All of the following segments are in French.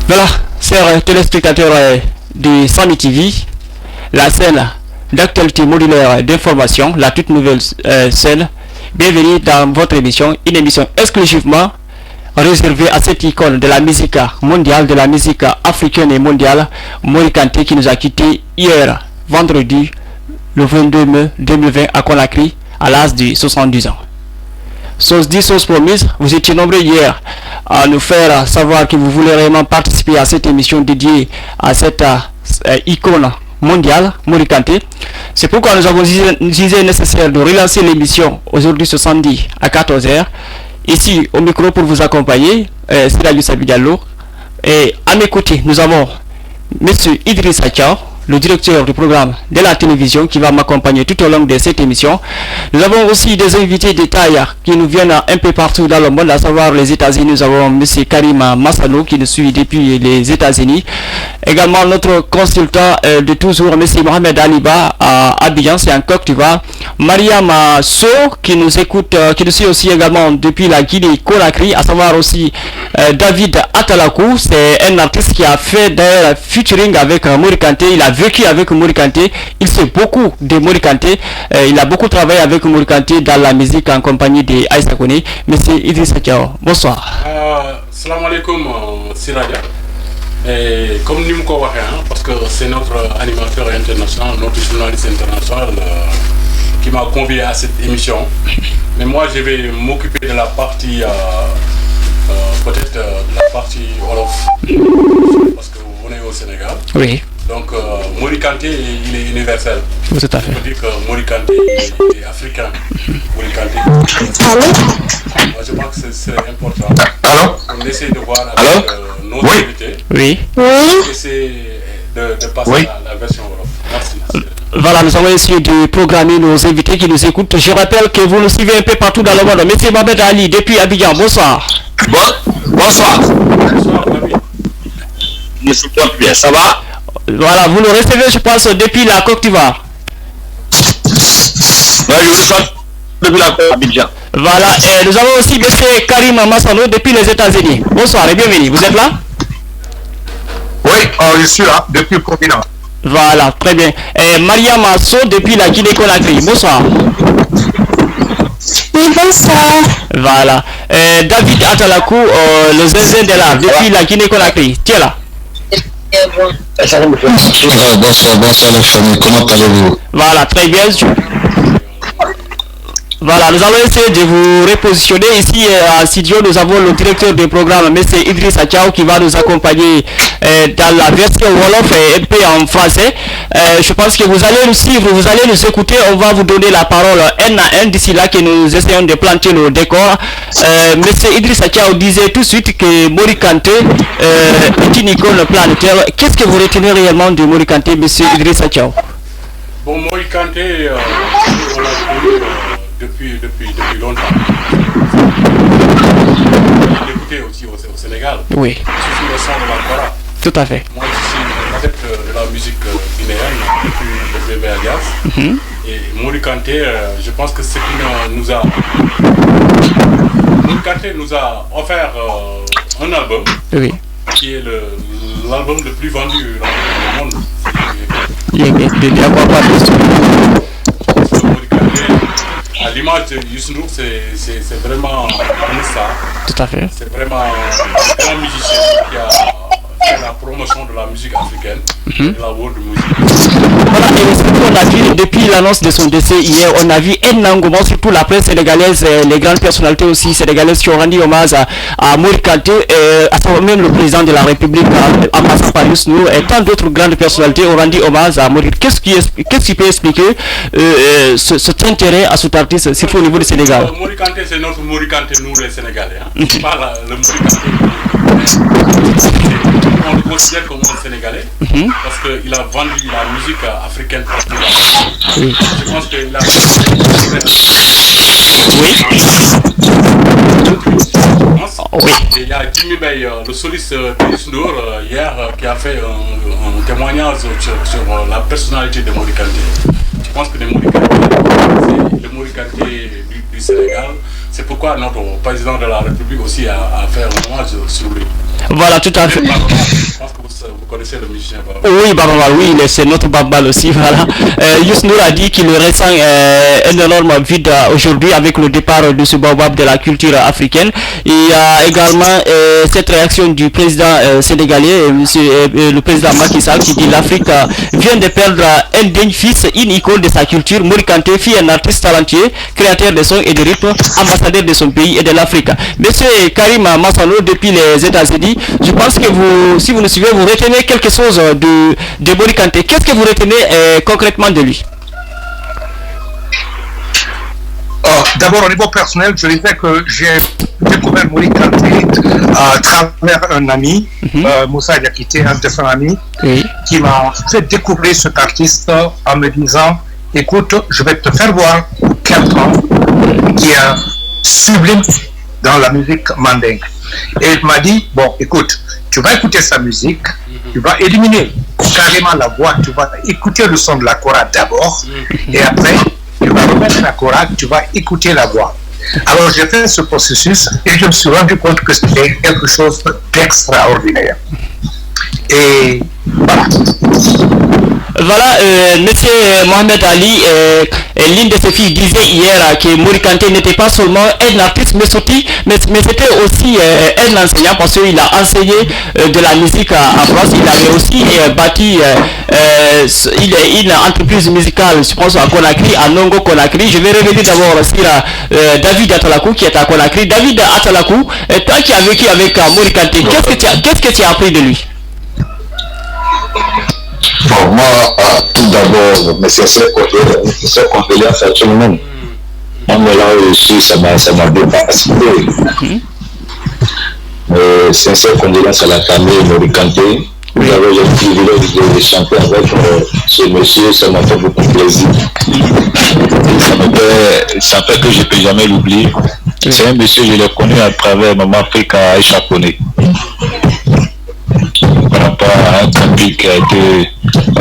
Voilà, chers téléspectateurs du Samy TV, la scène d'actualité modulaire d'information, la toute nouvelle scène. Bienvenue dans votre émission, une émission exclusivement réservée à cette icône de la musique mondiale, de la musique africaine et mondiale, Mori Kanté, qui nous a quittés hier, vendredi, le 22 mai 2020 à Conakry, à l'âge de 70 ans. Chose dit, chose promise, vous étiez nombreux hier à nous faire savoir que vous voulez réellement participer à cette émission dédiée à cette icône mondiale, Mori Kanté. C'est pourquoi nous avons jugé nécessaire de relancer l'émission aujourd'hui ce samedi à 14h. Ici au micro pour vous accompagner, c'est la Youssef Diallo. Et à mes côtés, nous avons M. Idriss Achao, le directeur du programme de la télévision qui va m'accompagner tout au long de cette émission. Nous avons aussi des invités de taille qui nous viennent un peu partout dans le monde, à savoir les États-Unis. Nous avons M. Karim Massano qui nous suit depuis les États-Unis. Également notre consultant de toujours, M. Mohamed Aliba à Abidjan, c'est en Côte d'Ivoire. Mariam So qui nous écoute, qui nous suit aussi également depuis la Guinée-Conakry, à savoir aussi David Atalakou, c'est un artiste qui a fait d'ailleurs featuring avec Mori Kanté. Il a vécu avec Mori Kanté, il sait beaucoup de Mori Kanté, il a beaucoup travaillé avec Mori Kanté dans la musique en compagnie de Aïssa Kone. Monsieur Idriss Achao, bonsoir. Salam alaikum Siraja. Et comme nous l'avons dit, parce que c'est notre animateur international, notre journaliste international qui m'a convié à cette émission. Mais moi je vais m'occuper de la partie, peut-être de la partie Wolof, parce que vous venez au Sénégal. Oui. Donc Mori Kanté, il est universel. Tout à fait. On peut dire que Mori Kanté est africain. Mori Kanté. Moi, je pense que c'est important. Alors on essaie de voir avec nos invités. Oui. Essayer de passer à la version Wolof. Merci. Voilà, nous allons essayer de programmer nos invités qui nous écoutent. Je rappelle que vous nous suivez un peu partout dans le monde. Monsieur Mohamed Ali, depuis Abidjan, bonsoir. Bonsoir. Bonsoir, David. Monsieur Pierre, ça va? Voilà, vous nous recevez, je pense, depuis la Côte d'Ivoire. Oui, je vous reçois depuis la Côte d'Abidjan. Voilà, et nous avons aussi M. Karim Massano depuis les États-Unis. Bonsoir et bienvenue, vous êtes là? Oui, je suis là, depuis le continent. Voilà, très bien. Et Mariam So depuis la Guinée-Conakry. Bonsoir. Oui, bonsoir. Voilà. David Atalakou, le zinzin de l'art, depuis la Guinée-Conakry. Tu es là? Bonsoir la famille, comment allez-vous? Voilà, très bien. Voilà, nous allons essayer de vous repositionner ici en studio. Nous avons le directeur du programme, M. Idriss Achao, qui va nous accompagner dans la version Wolof et un peu en français. Je pense que vous allez nous suivre, vous allez nous écouter. On va vous donner la parole un à un d'ici là que nous essayons de planter nos décors. M. Idriss Achao disait tout de suite que Mori Kanté est une icône planétaire. Qu'est-ce que vous retenez réellement de Mori Kanté, M. Idriss Achao? Bon, Mori Kanté, on l'a connu depuis longtemps. On l'écoutait aussi au Sénégal. Oui. Je suis le son de la Kora. Tout à fait. Moi, je suis adepte de la musique guinéenne depuis le bébé Alias. Et Mori Kanté, je pense que ce qui nous a... Mori Kanté nous a offert un album qui est l'album le plus vendu dans le monde. À l'image de Youssou N'Dour, c'est vraiment un star. Tout à fait. C'est vraiment un grand musicien qui a fait la promotion de la musique africaine, de la world music. Voilà, et ce qu'on a vu depuis l'annonce de son décès hier, on a vu un engouement, surtout la presse sénégalaise, les grandes personnalités aussi sénégalaises qui ont rendu hommage à Mori Kanté, à savoir même le président de la République, en passant par Youssou N'Dour, et tant d'autres grandes personnalités ont rendu hommage à Mori. Qu'est-ce qui peut expliquer cet intérêt à cet artiste, surtout au niveau du Sénégal? Mori Kanté, c'est notre Mori Kanté, nous les Sénégalais. C'est pas le Mori Kanté. On le considère comme un Sénégalais parce qu'il a vendu la musique africaine partout. Je pense qu'il a Et il y a Jimmy Bay, le soliste de Youssou N'Dour, hier, qui a fait un témoignage sur la personnalité de Mori Kanté. Je pense que le Mori Kanté du Sénégal, C'est pourquoi notre président de la République aussi a fait un hommage sur lui. Voilà, tout à fait. Je pense que vous connaissez le musicien Baba. Oui, Baba, oui, c'est notre Babal aussi, voilà. Youss Nour a dit qu'il ressent un énorme vide aujourd'hui avec le départ de ce Babab de la culture africaine. Il y a également cette réaction du président sénégalais, le président Macky Sall, qui dit l'Afrique vient de perdre un digne fils, une icône de sa culture. Mori Kanté fut un artiste talentueux, créateur de sons et de rythmes, ambassadeur de son pays et de l'Afrique. Monsieur Karim Massano, depuis les États-Unis, je pense que vous, si vous nous suivez, vous retenez quelque chose de Mori Kanté. Qu'est-ce que vous retenez concrètement de lui? D'abord, au niveau personnel, je disais que j'ai découvert Mori Kanté à travers un ami, Moussa Diakité, un de ses amis, qui m'a fait découvrir cet artiste en me disant: écoute, je vais te faire voir quelqu'un qui est sublime dans la musique mandingue. Et il m'a dit: bon, écoute, tu vas écouter sa musique, tu vas éliminer carrément la voix, tu vas écouter le son de la kora d'abord, et après, tu vas remettre la kora, tu vas écouter la voix. Alors j'ai fait ce processus et je me suis rendu compte que c'était quelque chose d'extraordinaire. Et voilà. Voilà, monsieur Mohamed Ali, l'une de ses filles disait hier que Mori Kanté n'était pas seulement un artiste, mais c'était aussi un enseignant, parce qu'il a enseigné de la musique en France. Il avait aussi bâti une entreprise musicale, je pense, à Conakry, à Nongo Conakry. Je vais revenir d'abord sur David Atalakou qui est à Conakry. David Atalakou, toi qui as vécu avec Mori Kanté, qu'est-ce que tu as appris de lui? Bon, moi, tout d'abord, mes sincères condoléances à tout le monde. Moi, là aussi, ça m'a dépassé. Sincères condoléances à la famille Mori Kanté. J'avais le privilège de chanter avec ce monsieur, ça m'a fait beaucoup plaisir. Ça fait que je ne peux jamais l'oublier. C'est un monsieur, je l'ai connu à travers Maman Africa et Chaponais. Par rapport à un camping qui a été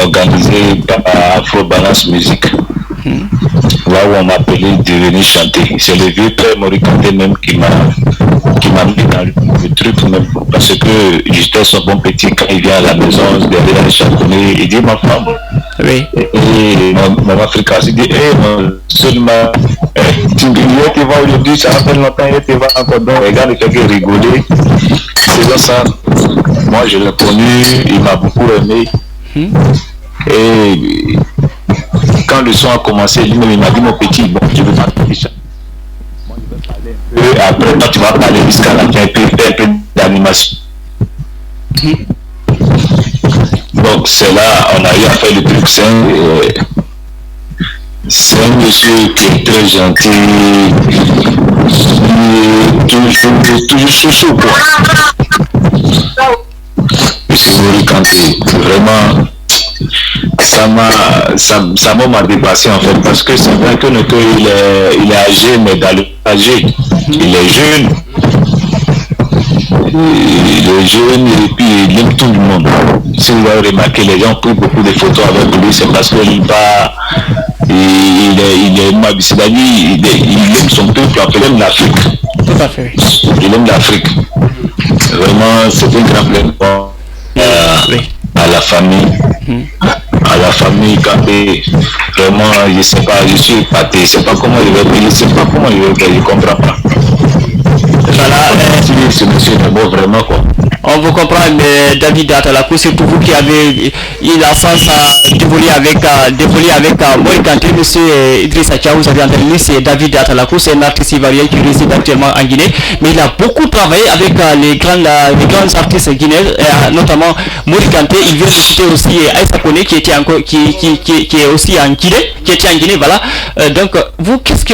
organisé par Afro Balance Musique, là où on m'a appelé de venir chanter. C'est le vieux père Mori Kanté même qui m'a mis dans le truc même, parce que j'étais son bon petit quand il vient à la maison derrière les chantonnés, il dit: ma femme, oui. Et mon Africain s'est dit: seulement tu vas aujourd'hui, ça fait longtemps, tu vas encore, donc regarde, il fait que rigoler. C'est comme ça. Moi je l'ai connu, il m'a beaucoup aimé. Et quand le son a commencé, lui-même il m'a dit: mon petit, bon, je veux pas te dire. Moi je vais parler un peu. Après toi tu vas parler jusqu'à la fin, un peu d'animation. Donc c'est là, on a eu à faire le truc. C'est un monsieur qui est très gentil, toujours chouchou quoi. Monsieur Mori Kanté, vraiment, ça m'a dépassé en fait, parce que c'est vrai que il est âgé, mais dans le âgé, il est jeune. Il est jeune et puis il aime tout le monde. Si vous avez remarqué, les gens ont pris beaucoup de photos avec lui, c'est parce qu'il aime son peuple, il aime l'Afrique. Tout à fait. Il aime l'Afrique. Vraiment, c'est un grand plaisir à la famille. À la famille Kanté. Vraiment, je sais pas, je suis épaté. Je sais pas comment il va payer, je sais pas comment il va payer, je comprends pas. Voilà, ce monsieur est beau vraiment quoi. On vous comprend, mais David Atalakou, surtout vous qui avez eu la chance d'évoluer avec Mori Kanté, monsieur Idrissa Dia, vous avez entendu, c'est David Atalakou, c'est un artiste ivoirien qui réside actuellement en Guinée, mais il a beaucoup travaillé avec les grands artistes guinéens, notamment Mori Kanté. Il vient de citer aussi Aïssa Koné qui était qui est aussi en Guinée, voilà. Donc vous, qu'est-ce que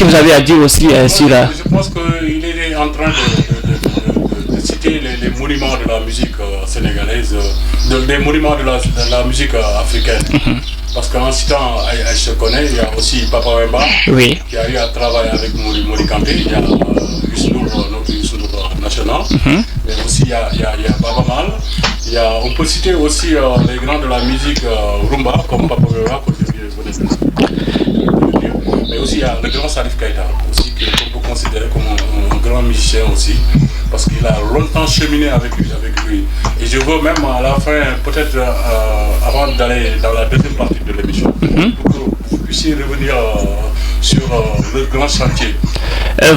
vous avez à dire aussi sur la... Je pense qu'il est en train de citer les monuments de la musique sénégalaise, les monuments de la musique africaine. Parce qu'en citant Aïcha Koné, il y a aussi Papa Wemba, qui a eu à travailler avec Mori Kanté. Il y a Youss Nour, notre Youss Nour national, mais aussi il y a Baba Mal. On peut citer aussi les grands de la musique rumba, comme Papa Wemba, mais aussi, il y a le grand Salif Keita, aussi, qu'on peut considérer comme un grand musicien aussi, parce qu'il a longtemps cheminé avec lui. Et je veux même à la fin, peut-être avant d'aller dans la deuxième partie de l'émission, pour que vous puissiez revenir sur le grand chantier.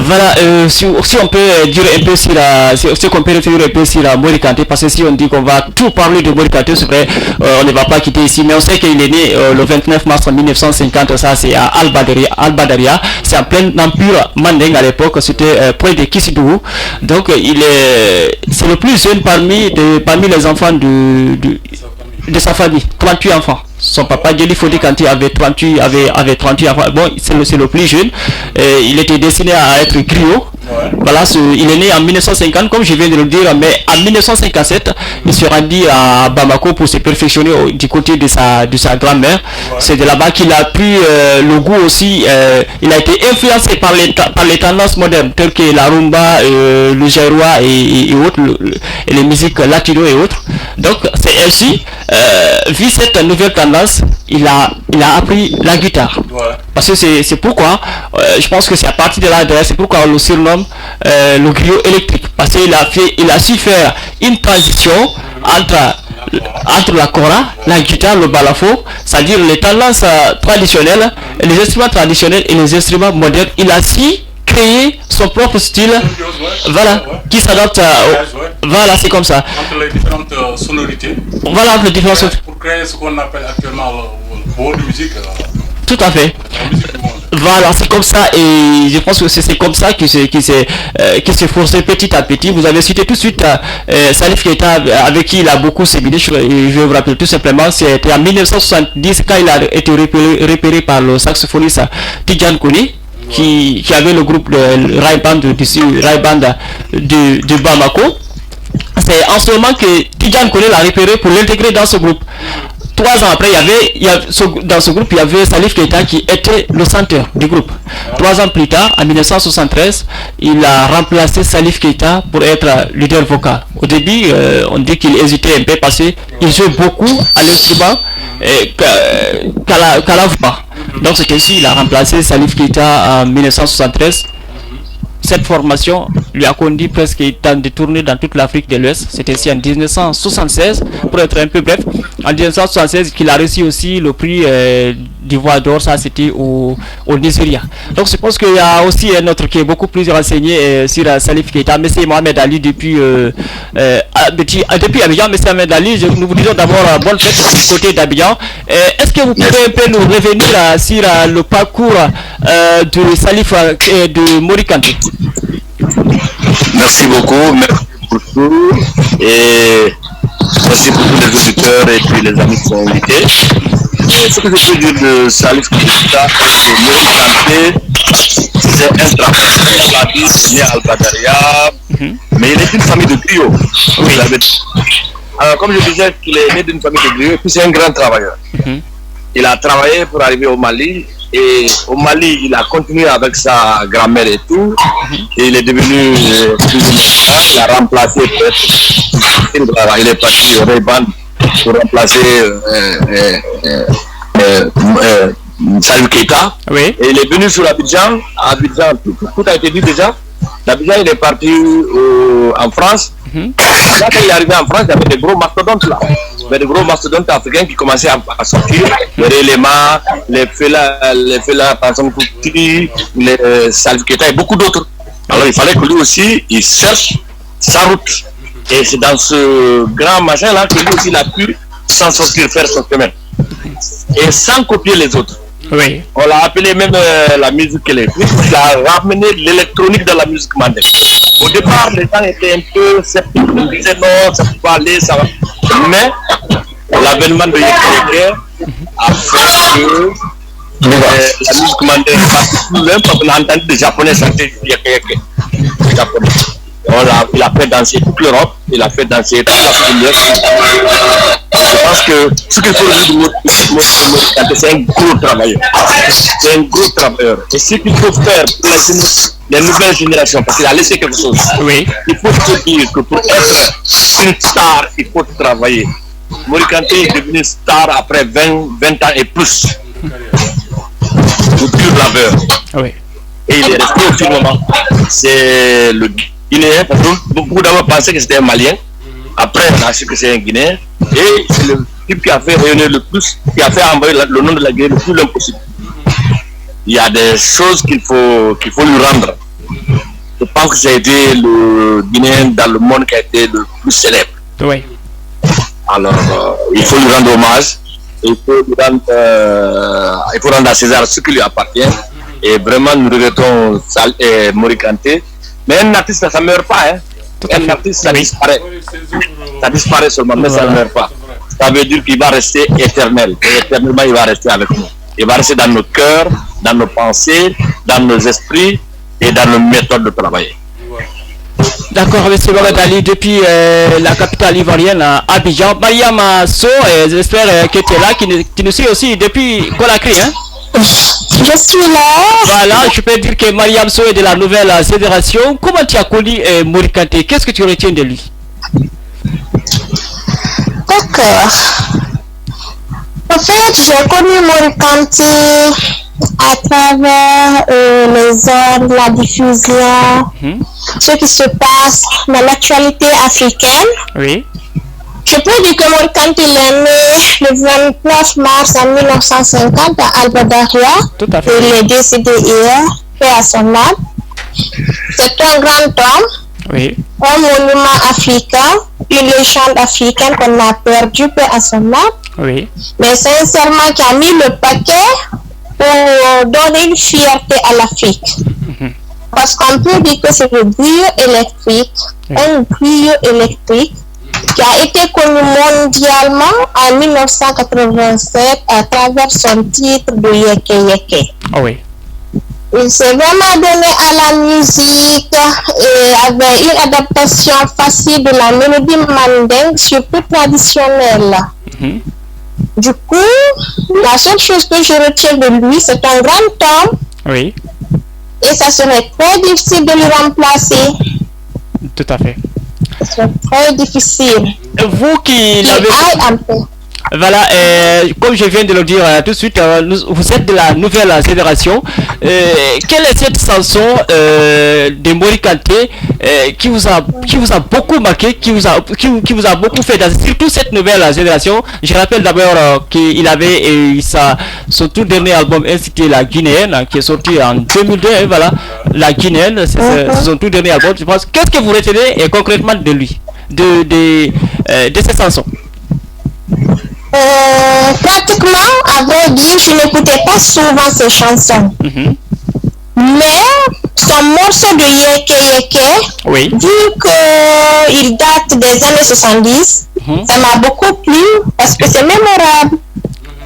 Voilà, si on peut dire un peu sur si on peut référer un peu sur Mori Kanté, parce que si on dit qu'on va tout parler de Mori Kanté, c'est vrai, on ne va pas quitter ici, mais on sait qu'il est né le 29 mars 1950, ça c'est à Al-Badaria, c'est en plein empire Manding à l'époque, c'était près de Kissidougou, donc c'est le plus jeune parmi les enfants de sa famille, 38 enfants. Son papa, Djeli Fodi Kanté, avait 38 enfants. Bon, c'est le plus jeune. Il était destiné à être griot. Ouais. Voilà, il est né en 1950, comme je viens de le dire, mais en 1957, il se rendit à Bamako pour se perfectionner du côté de sa grand-mère. Ouais. C'est de là-bas qu'il a pris le goût aussi. Il a été influencé par les tendances modernes, telles que la rumba, le jairoa et autres, et les musiques latino et autres. Donc, c'est ainsi, vu cette nouvelle tendance, il a appris la guitare. Ouais. Parce que c'est pourquoi, je pense que c'est à partir de là, c'est pourquoi on le surnomme le griot électrique. Parce qu'il a su faire une transition entre la kora, la guitare, le balafon, c'est-à-dire les tendances traditionnelles, les instruments traditionnels et les instruments modernes. Il a su créer son propre style, voilà, qui s'adapte voilà, c'est comme ça. Entre les différentes sonorités. Voilà, entre les différentes sonorités. Pour créer ce qu'on appelle actuellement le world music. Tout à fait. Voilà, c'est comme ça, et je pense que c'est comme ça qu'il s'est forcé petit à petit. Vous avez cité tout de suite Salif Keita, avec qui il a beaucoup séminé. Je vais vous rappeler tout simplement, c'était en 1970 quand il a été repéré par le saxophoniste Tidjane Koné, qui avait le groupe de Rai Band de Bamako. C'est en ce moment que Tidjane Koné l'a repéré pour l'intégrer dans ce groupe. 3 ans après, dans ce groupe, il y avait Salif Keita qui était le chanteur du groupe. 3 ans plus tard, en 1973, il a remplacé Salif Keita pour être leader vocal. Au début, on dit qu'il hésitait un peu parce qu'il jouait beaucoup à l'instrument qu'à la voix. Donc c'est ainsi qu'il a remplacé Salif Keita en 1973. Cette formation lui a conduit presque de tourner dans toute l'Afrique de l'Ouest. C'était ainsi en 1976, pour être un peu bref. En 1976, qu'il a reçu aussi le prix d'Ivoire d'Or, ça c'était au Nigeria. Donc je pense qu'il y a aussi un autre qui est beaucoup plus renseigné sur Salif Keita, M. Mohamed Ali depuis Abidjan. M. Mohamed Ali, nous vous disons d'abord bonne fête du côté d'Abidjan. Est-ce que vous pouvez un peu nous revenir sur le parcours de Salif et de Mori Kanté? Merci beaucoup, et merci pour tous les auditeurs et puis les amis qui sont invités. Ce que je peux dire de Salif Keita et de Mori Kanté, c'est un travailleur né à Al-Badaria, mais il est d'une famille de griots. Oui. Alors, comme je disais qu'il est né d'une famille de griots, et puis c'est un grand travailleur. Il a travaillé pour arriver au Mali. Et au Mali, il a continué avec sa grand-mère et tout. Et il est devenu il a remplacé il est parti au Rai Band pour remplacer Salif Keita. Oui. Et il est venu sur Abidjan. Abidjan, tout a été dit déjà. D'Abidjan, il est parti en France. Là, quand il est arrivé en France, il y avait des gros mastodontes là. Il y avait des gros mastodontes africains qui commençaient à sortir. Les Réléma, les Fela Tanson Kuti, les Salif Keita et beaucoup d'autres. Alors il fallait que lui aussi, il cherche sa route. Et c'est dans ce grand machin là que lui aussi il a pu s'en sortir, faire son chemin. Et sans copier les autres. Oui. On l'a appelé même la musique électrique. Il a ramené l'électronique dans la musique mandingue. Au départ, les gens étaient un peu sceptiques. Ils disaient non, ça peut pas aller, ça va. Mais l'avènement de Yéké a fait que la musique mandingue passe plus loin parce qu'on a entendu des Japonais chanter Yéké. Les Japonais. Il a fait danser toute l'Europe, il a fait danser toute l'Afrique de l'Ouest. Je pense que ce qu'il faut dire de Mori Kanté, c'est un gros travailleur. C'est un gros travailleur. Et ce qu'il faut faire pour les nouvelles générations, parce qu'il a laissé quelque chose, oui. Il faut se dire que pour être une star, il faut travailler. Mori Kanté est devenu star après 20 ans et plus. pur laveur. Oui. Et il est resté au firmament. C'est le Guinéen, parce que beaucoup d'abord pensaient que c'était un Malien. Après, on a su que c'est un Guinéen. Et c'est le type qui a fait rayonner le plus, qui a fait envoyer le nom de la Guinée le plus loin possible. Il y a des choses qu'il faut lui rendre. Je pense que c'est le Guinéen dans le monde qui a été le plus célèbre. Oui. Alors, il faut lui rendre hommage. Il faut rendre à César ce qui lui appartient. Et vraiment, nous regrettons Mori Kanté. Mais un artiste, ça ne meurt pas. Hein. Un artiste, ça disparaît. Ça disparaît seulement, mais ça ne meurt pas. Ça veut dire qu'il va rester éternel. Et éternellement, il va rester avec nous. Il va rester dans nos cœurs, dans nos pensées, dans nos esprits et dans nos méthodes de travailler. D'accord, M. Mohamed depuis la capitale ivoirienne à Abidjan. Mariam So, j'espère que tu es là, qui nous suit aussi depuis Conakry. Hein? Je suis là. Voilà, je peux dire que Mariam So est de la nouvelle fédération. Comment tu as connu Mori Kanté? Qu'est-ce que tu retiens de lui? D'accord. En fait, j'ai connu Mori Kanté à travers les ordres, la diffusion, ce qui se passe dans l'actualité africaine. Oui. Je peux dire que Mori Kanté est né le 29 mars 1950 à Albadaria. Tout à fait. Il est décédé hier, paix à son âme. C'est un grand homme. Oui. Un monument africain, une légende africaine qu'on a perdu, paix à son âme. Oui. Mais sincèrement, qui a mis le paquet pour donner une fierté à l'Afrique. Parce qu'on peut dire que c'est le brio électrique, un brio électrique qui a été connu mondialement en 1987 à travers son titre de Yeke Yeke. Oh oui. Il s'est vraiment donné à la musique et avait une adaptation facile de la mélodie mandingue, surtout traditionnelle. Du coup, la seule chose que je retiens de lui, c'est un grand homme. Oui. Et ça serait très difficile de le remplacer. Tout à fait. Ça serait très difficile. Vous qui l'avez... Voilà, comme je viens de le dire tout de suite, vous êtes de la nouvelle fédération. Quelle est cette chanson de Mori Kanté qui vous a beaucoup marqué, qui vous a beaucoup fait danser, surtout cette nouvelle fédération? Je rappelle d'abord qu'il avait son tout dernier album intitulé La Guinéenne, qui est sorti en 2002. Et voilà, La Guinéenne, c'est son tout dernier album. Je pense. Qu'est-ce que vous retenez concrètement de lui, de cette chanson? Pratiquement, à vrai dire, je n'écoutais pas souvent ces chansons. Mais son morceau de Yeke Yeke, oui, vu qu'il date des années 70, ça m'a beaucoup plu parce que c'est mémorable.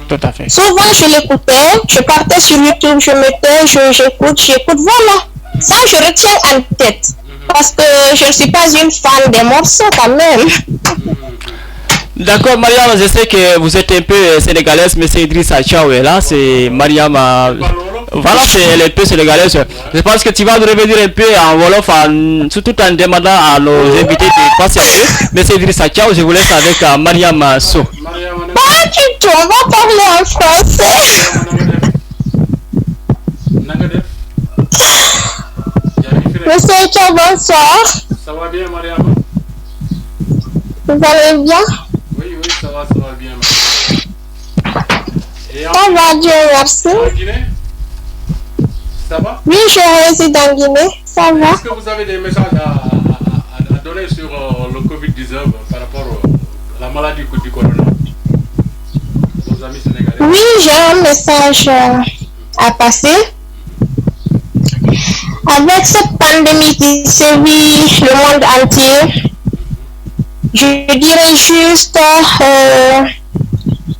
Tout à fait. Souvent, je l'écoutais, je partais sur YouTube, je mettais, j'écoute, voilà. Ça, je retiens en tête. Parce que je ne suis pas une fan des morceaux quand même. D'accord, Mariam, je sais que vous êtes un peu sénégalaise, mais c'est Idrissa Thiaw est là, c'est Mariam. Voilà, c'est un peu sénégalaise. Je pense que tu vas nous revenir un peu en Wolof, surtout en demandant à nos invités de passer un peu. Mais c'est Idrissa Thiaw, je vous laisse avec Mariam So. Pas du tout, on va parler en français. Monsieur Thiaw, bonsoir. Ça va bien, Mariam? Vous allez bien? Oui, ça va bien. Ça va, Dieu merci. Ça va? Oui, je réside en Guinée, ça va. Est-ce que vous avez des messages à donner sur le Covid-19 par rapport à la maladie du corona? Vos amis sénégalais? Oui, j'ai un message à passer. Avec cette pandémie qui sévit le monde entier, je dirais juste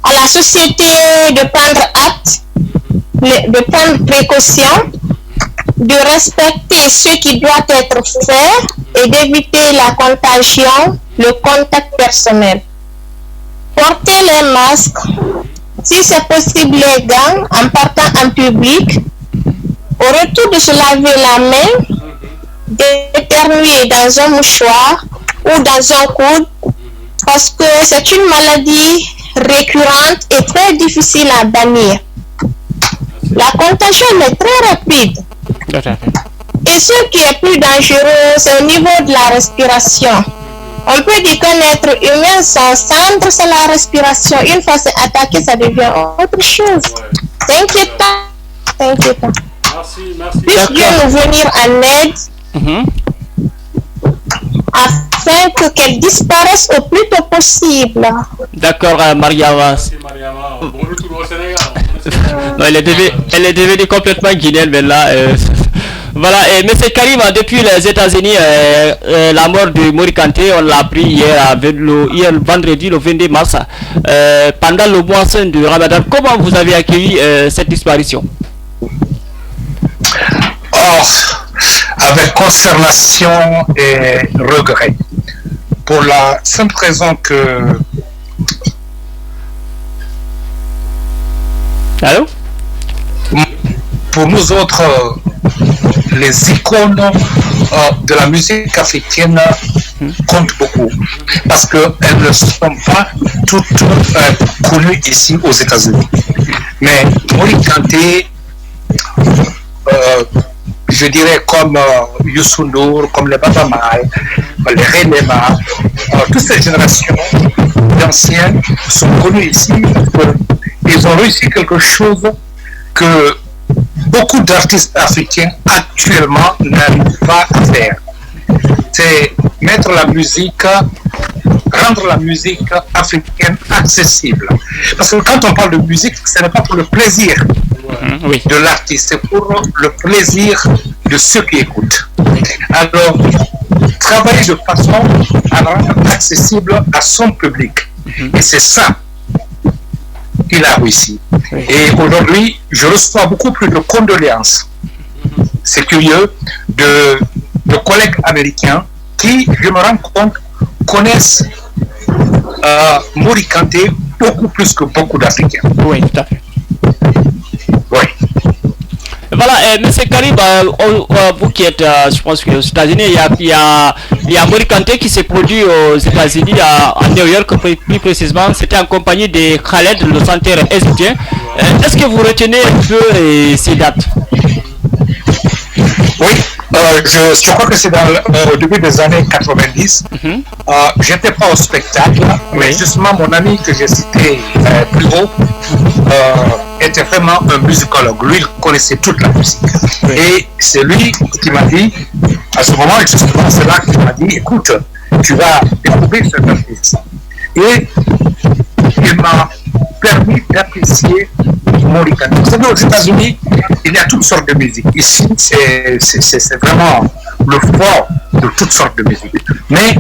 à la société de prendre acte, de prendre précaution, de respecter ce qui doit être fait et d'éviter la contagion, le contact personnel. Porter les masques, si c'est possible les gants en partant en public, au retour de se laver la main, d'éternuer dans un mouchoir ou dans un coude, parce que c'est une maladie récurrente et très difficile à bannir. la contagion est très rapide. Et ce qui est plus dangereux, c'est au niveau de la respiration. On peut dire qu'un être humain, son centre, c'est la respiration. Une fois c'est attaqué, ça devient autre chose. C'est inquiétant. C'est inquiétant. Merci. Puisse Dieu nous venir en aide afin qu'elle disparaisse au plus tôt possible. D'accord, Mariama. Merci, Mariama. Bon retour au Sénégal. Non, elle est devenue complètement guinéenne maintenant. Voilà, et M. Karim, depuis les États-Unis, la mort de Mori Kanté, on l'a appris hier vendredi, le 22 mars, pendant le mois saint du Ramadan. Comment vous avez accueilli cette disparition? Avec consternation et regret. Pour la simple raison que... Allô? Pour nous autres, les icônes de la musique africaine comptent beaucoup. Parce qu'elles ne sont pas toutes connues ici aux États-Unis. Mais Mori Kanté, je dirais comme Youssou N'Dour, comme les Baba Maal, les Renema, toutes ces générations d'anciens sont connus ici parce qu'ils ont réussi quelque chose que beaucoup d'artistes africains actuellement n'arrivent pas à faire. C'est mettre la musique, rendre la musique africaine accessible. Parce que quand on parle de musique, ce n'est pas pour le plaisir de l'artiste, c'est pour le plaisir de ceux qui écoutent. Alors, travailler de façon à rendre accessible à son public. Et c'est ça qu'il a réussi. Et aujourd'hui, je reçois beaucoup plus de condoléances, c'est curieux, de collègues américains qui, je me rends compte, connaissent Mori Kanté beaucoup plus que beaucoup d'Africains. Oui, tout à fait. Oui. Voilà, M. Karim, vous qui êtes, je pense qu'aux États-Unis, il y a Mori Kanté qui s'est produit aux États-Unis, à New York plus précisément. C'était en compagnie de Khaled, le chanteur égyptien. Est-ce que vous retenez un peu ces dates? Oui, je crois que c'est au début des années 90. J'étais pas au spectacle, mais justement mon ami que j'ai cité plus haut était vraiment un musicologue. Lui, il connaissait toute la musique. Et c'est lui qui m'a dit, à ce moment, justement, c'est là qu'il m'a dit, écoute, tu vas découvrir cet artiste. Et il m'a permis d'apprécier Mori Kanté. Vous savez, aux États-Unis, il y a toutes sortes de musique. Ici, c'est vraiment le fort de toutes sortes de musique. Mais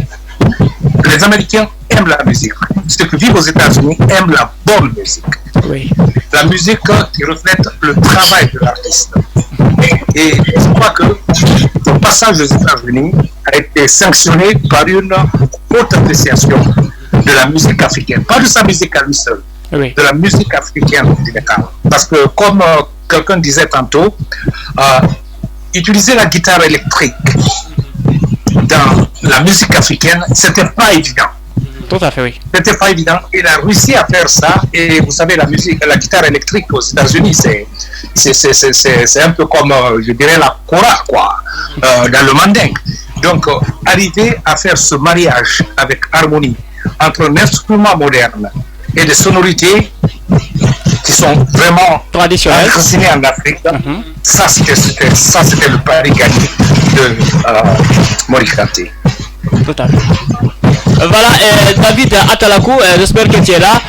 les Américains aiment la musique. Ceux qui vivent aux États-Unis aiment la bonne musique. Oui. La musique qui reflète le travail de l'artiste. Et je crois que le passage aux États-Unis a été sanctionné par une haute appréciation de la musique africaine. Pas de sa musique à lui seul, de la musique africaine en général. Parce que comme quelqu'un disait tantôt, utiliser la guitare électrique dans la musique africaine, c'était pas évident. Tout à fait, oui. C'était pas évident. Il a réussi à faire ça. Et vous savez, la guitare électrique aux États-Unis, c'est un peu comme, je dirais, la kora, quoi, dans le mandingue. Donc, arriver à faire ce mariage avec harmonie entre un instrument moderne et des sonorités qui sont vraiment traditionnelles, enracinées en Afrique, ça c'était le pari gagné de Mori Kanté. Tout à fait. Voilà, David Atalakou, j'espère que tu es là.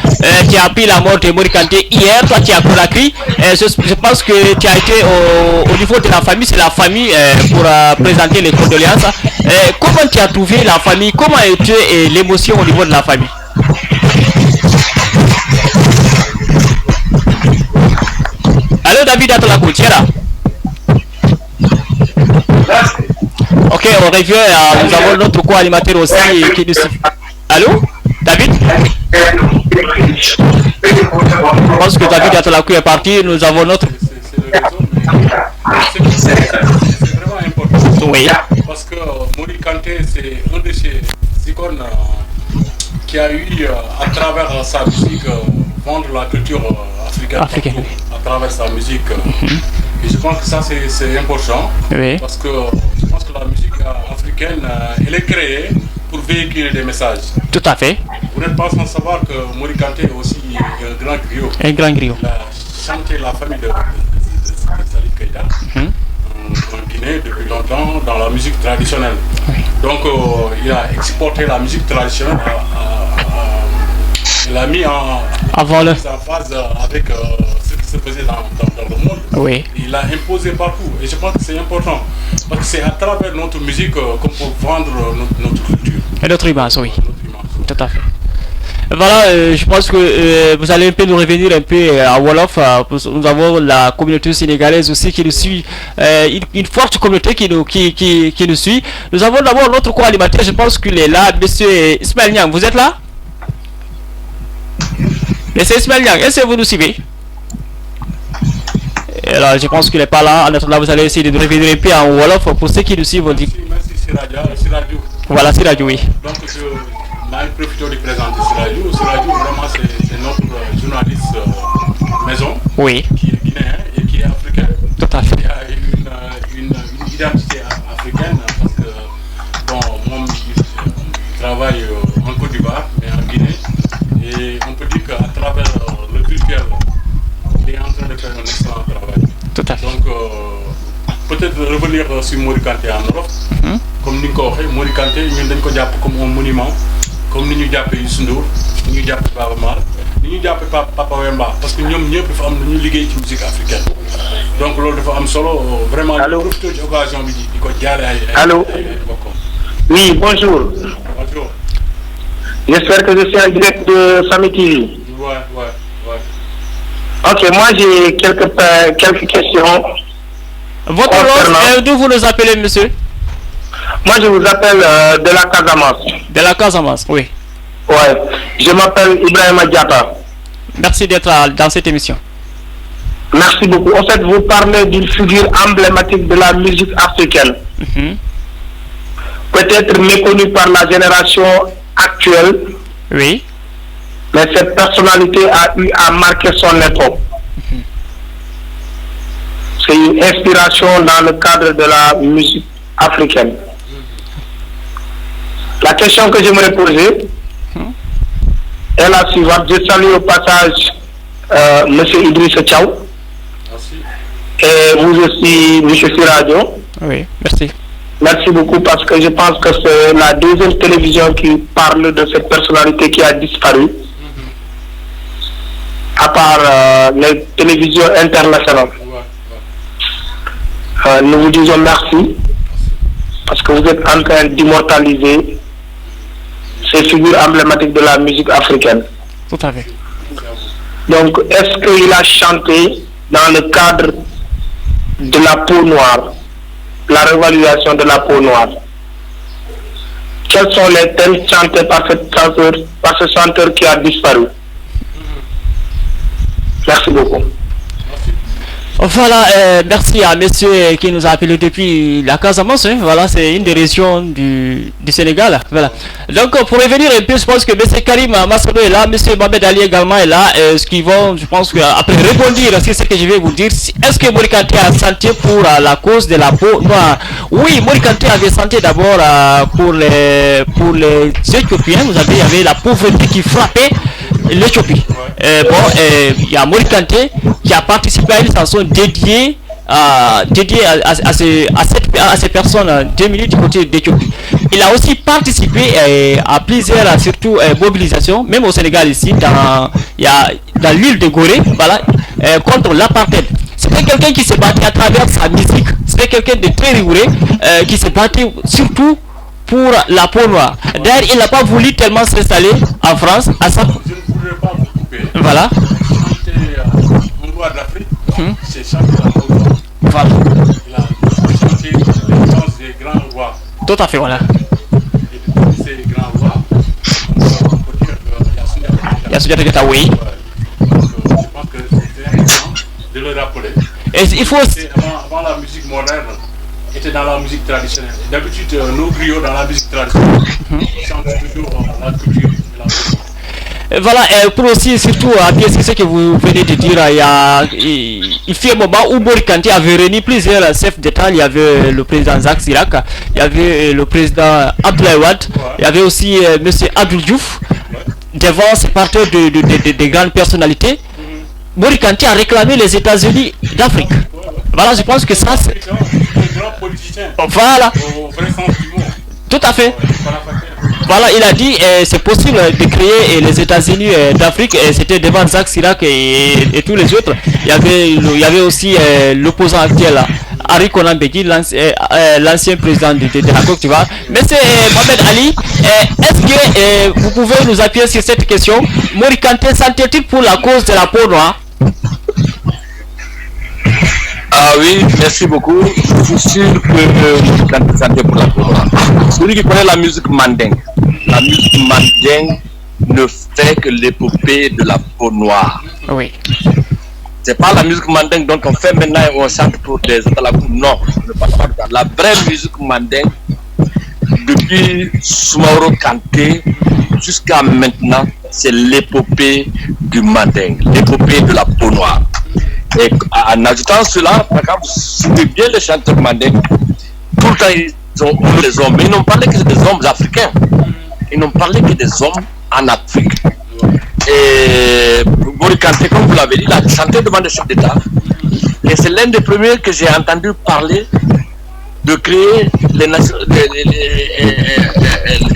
Tu as appris la mort de Mori Kanté hier, toi tu as Conakry. Je pense que tu as été au niveau de la famille, c'est la famille pour présenter les condoléances. Comment tu as trouvé la famille? Comment a été l'émotion au niveau de la famille? Allô David Atalakou, tu es là? Ok, on revient, nous avons notre co-animateur aussi qui nous suit. Allô David? Je pense que David Atalakou est parti, nous avons notre... C'est vraiment important. Oui. Parce que Mori Kanté, c'est un de ces icônes qui a eu, à travers sa musique, vendre la culture africaine. africaine à travers sa musique. Et je pense que ça c'est important. Oui. Parce que je pense que la musique africaine, elle est créée pour véhiculer des messages. Tout à fait. Vous n'êtes pas sans savoir que Mori Kanté est aussi un grand griot. Un grand griot. Il a chanté la famille de Salif Keïta en Guinée depuis longtemps dans la musique traditionnelle. Oui. Donc il a exporté la musique traditionnelle, il a mis en phase avec ce qui se faisait dans le monde. Oui. Il l'a imposé partout et je pense que c'est important parce que c'est à travers notre musique qu'on peut vendre notre culture. Et notre image, oui. Tout à fait. Voilà, je pense que vous allez un peu nous revenir un peu à Wolof. Nous avons la communauté sénégalaise aussi qui nous suit, une forte communauté qui nous suit. Nous avons d'abord notre co-animateur, je pense qu'il est là, monsieur Ismaël Niang. Vous êtes là? Monsieur Ismaël Niang, est-ce que vous nous suivez? Alors, je pense qu'il n'est pas là. En attendant, vous allez essayer de revenir un peu en Wolof pour ceux qui nous suivent. Merci Siradio. Voilà, Siradio, oui. Donc, je m'ai profité de présenter Siradio. Siradio, vraiment, c'est notre journaliste maison, oui, qui est guinéen et qui est africain. Tout à fait. Il a une identité africaine parce que, bon, moi, il travaille en Côte d'Ivoire, mais en Guinée. Et on peut dire qu'à travers le virtuel, il est en train de faire un excellent travail. Tout à fait. Donc, peut-être revenir sur Mori Kanté en Europe. Comme nous l'avons dit, Mori Kanté, nous l'avons comme un monument. Comme nous l'avons dit Youssou Ndour, nous l'avons dit Baaba Maal, nous l'avons dit Papa Wemba. Parce que nous avons une musique africaine. Donc, nous avons solo vraiment profiter de l'occasion de Allô? Oui, bonjour. Bonjour. J'espère que je suis en direct de Samy TV. Ouais. Ok, moi j'ai quelques questions. Votre nom, d'où vous nous appelez, monsieur? Moi je vous appelle de la Casamance. De la Casamance, oui. Ouais, je m'appelle Ibrahima Diatta. Merci d'être dans cette émission. Merci beaucoup. En fait, vous parlez d'une figure emblématique de la musique africaine. Peut-être méconnue par la génération actuelle. Oui. Mais cette personnalité a eu à marquer son époque. C'est une inspiration dans le cadre de la musique africaine. La question que j'aimerais poser est la suivante. Je salue au passage M. Idrissa Thiaw. Merci. Et vous aussi, M. Siradio. Oui, merci. Merci beaucoup parce que je pense que c'est la deuxième télévision qui parle de cette personnalité qui a disparu. À part les télévisions internationales. Nous vous disons merci parce que vous êtes en train d'immortaliser ces figures emblématiques de la musique africaine. Tout à fait. Donc, est-ce qu'il a chanté dans le cadre de la peau noire, la révalorisation de la peau noire? Quels sont les thèmes chantés par ce chanteur qui a disparu? Merci beaucoup. Voilà, merci à monsieur qui nous a appelé depuis la Casamance. Voilà, c'est une des régions du Sénégal. Voilà. Donc, pour revenir un peu, je pense que monsieur Karim Massodo est là, monsieur Mohamed Ali également est là. Ce qui vont, je pense, après rebondir sur ce que je vais vous dire, est-ce que Mori Kanté a santé pour la cause de la peau noire? Oui, Mori Kanté avait santé d'abord pour les Éthiopiens. Vous savez, il y avait la pauvreté qui frappait l'Éthiopie. Il y a Mori Kanté qui a participé à une chanson dédiée à ces personnes 2 minutes du côté d'Éthiopie. Il a aussi participé à plusieurs surtout mobilisations, même au Sénégal ici, dans l'île de Gorée, voilà, contre l'apartheid. C'était quelqu'un qui s'est battu à travers sa musique. C'était quelqu'un de très rigoureux qui s'est battu surtout pour la peau noire. D'ailleurs, il n'a pas voulu tellement s'installer en France. Je ne voudrais pas vous couper. Voilà. Chanter en droit d'Afrique, c'est chanter la peau noire. Voilà. Il a chanté les chants des grands rois. Tout à fait, voilà. Et depuis ces grands rois, on peut dire qu'il y a Soundiata Keita, oui. Donc, je pense que c'est important de le rappeler. Et il faut aussi... Avant la musique moderne, était dans la musique traditionnelle. D'habitude, nos griots dans la musique traditionnelle chantent toujours la culture et la culture. Voilà, pour aussi, surtout, appuyer ce que vous venez de dire, il fait un moment où Mori Kanté avait réuni plusieurs chefs d'État. Il y avait le président Jacques Chirac, il y avait le président Abdoulaye Wade, il y avait aussi M. Abdou Diouf, devant ces partenaires de grandes personnalités. Mori Kanté a réclamé les États-Unis d'Afrique. Voilà, je pense que ça, c'est... Voilà. Tout à fait. Voilà, il a dit c'est possible de créer les États-Unis d'Afrique, et c'était devant Jacques Chirac et tous les autres. Il y avait aussi l'opposant actuel, Ari Konan Bedji, l'ancien président de la Côte d'Ivoire. Monsieur Mohamed Ali, est-ce que vous pouvez nous appuyer sur cette question? Mori Kanté s'entête-t-il pour la cause de la peau noire? Ah oui, merci beaucoup. Je suis sûr que Kanté s'entête pour la peau noire. Celui qui connaît la musique mandingue ne fait que l'épopée de la peau noire. Oui. C'est pas la musique mandingue dont on fait maintenant et on chante pour des Atalakou. Non, je ne parle pas de ça. La vraie musique mandingue, depuis Soumaoro Kanté jusqu'à maintenant, c'est l'épopée du mandingue, l'épopée de la peau noire. Et en ajoutant cela, par exemple, vous suivez bien les chanteurs mandingues, tout le temps ils ont les hommes, mais ils n'ont parlé que des hommes africains. Ils n'ont parlé que des hommes en Afrique. Et Mori Kanté, comme vous l'avez dit, il a chanté devant des chefs d'État. Et c'est l'un des premiers que j'ai entendu parler de créer